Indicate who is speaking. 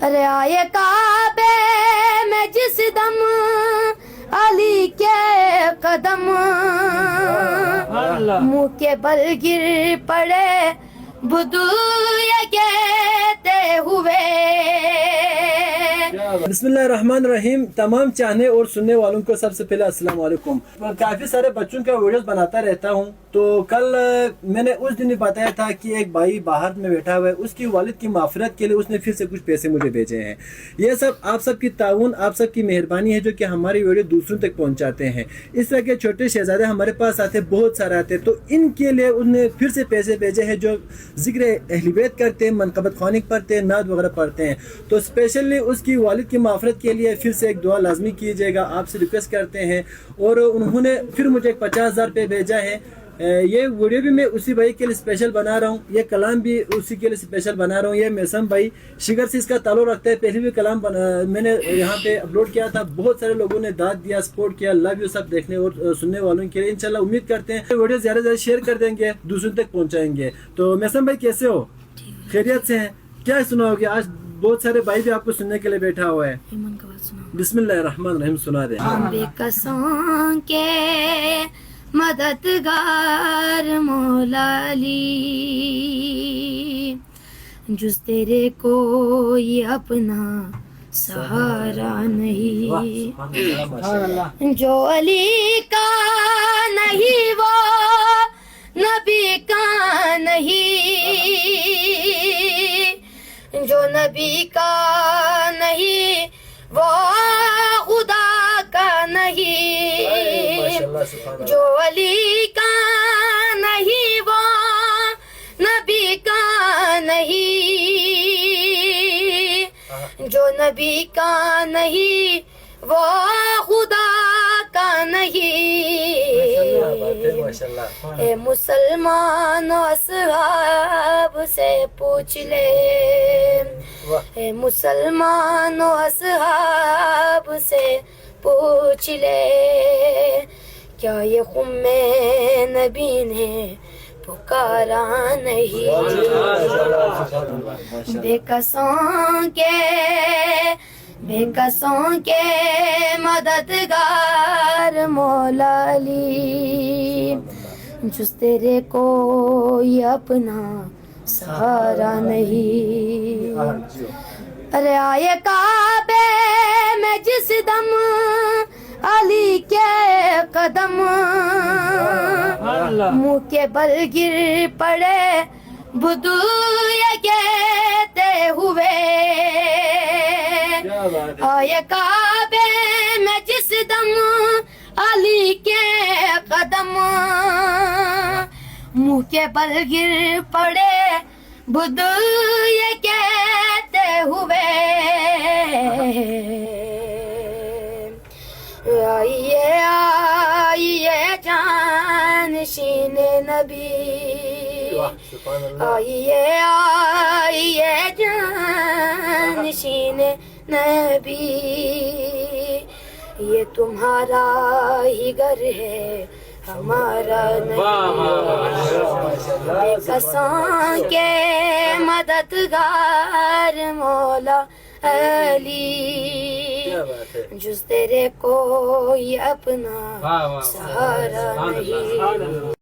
Speaker 1: ارے آئے کعبے میں جس دم علی کے قدم منہ کے بل گر پڑے بدو یہ کہتے ہوئے.
Speaker 2: بسم اللہ الرحمن الرحیم. تمام چاہنے اور سننے والوں کو سب سے پہلے السلام علیکم. کافی سارے بچوں کا ویڈیوز بناتا رہتا ہوں. تو کل میں نے اس دن بتایا تھا کہ ایک بھائی باہر میں بیٹھا ہوا ہے, اس کی والد کی مغفرت کے لیے اس نے پھر سے کچھ پیسے مجھے بھیجے ہیں. یہ سب آپ سب کی تعاون, آپ سب کی مہربانی ہے جو کہ ہماری ویڈیو دوسروں تک پہنچاتے ہیں. اس طرح کے چھوٹے شہزادے ہمارے پاس آتے, بہت سارے آتے, تو ان کے لیے انہوں نے پھر سے پیسے بھیجے ہیں جو ذکر اہل بیت کرتے ہیں, منقبت خوانی پڑھتے ہیں, نعت وغیرہ پڑھتے ہیں. تو اسپیشلی اس کی والد کی مغفرت کے لیے پھر سے ایک دعا لازمی کیجیے گا, آپ سے ریکویسٹ کرتے ہیں. اور انہوں نے پھر مجھے 50,000 روپے بھیجا ہے. یہ ویڈیو بھی میں اسی بھائی کے لیے اسپیشل بنا رہا ہوں, یہ کلام بھی اسی کے لیے اسپیشل بنا رہا ہوں. یہ میسم بھائی شگر سے اس کا تعلق رکھتا ہے. پہلے بھی کلام میں نے یہاں پہ اپلوڈ کیا تھا, بہت سارے لوگوں نے داد دیا, سپورٹ کیا. لو یو سب دیکھنے اور سننے والوں کے لیے. انشاءاللہ امید کرتے ہیں ویڈیو زیادہ سے زیادہ شیئر کر دیں گے, دوسروں تک پہنچائیں گے. تو میسم بھائی کیسے ہو؟ خیریت سے ہیں؟ کیا سناؤ گے آج؟ بہت سارے بھائی بھی آپ کو سننے کے لیے بیٹھا ہوا ہے. بسم اللہ الرحمن الرحیم سنا دیں.
Speaker 1: بے قصوں کے مددگار مولا علی, جز تیرے کوئی اپنا سہارا نہیں. جو علی کا نہیں وہ نبی کا نہیں, جو نبی کا نہیں وہ خدا کا نہیں. جو علی کا نہیں وہ نبی کا نہیں, جو نبی کا نہیں وہ خدا کا نہیں. اے مسلمان اصحاب سے پوچھ لے, اے مسلمان اصحاب سے پوچھ لے, کیا یہ خم نبی نے پکارا نہیں. بے قصوں کے مددگار مولا علی, جس تیرے کوئی اپنا سہارا نہیں. ارے آئے کعبے میں جس دم علی کے قدم منہ کے بل گر پڑے بدو یہ کہتے ہوئے. آئے کعبے میں جس دم علی کے قدم منہ کے بل گر پڑے بدو یہ کہتے ہوئے. آئیے آئیے جانشین نبی, آئیے آئیے جانشین نبی, یہ تمہارا ہی گھر ہے ہمارا نہیں. بے قصوں کے مددگار مولا علی, جز تیرے کوئی اپنا سہارا نہیں.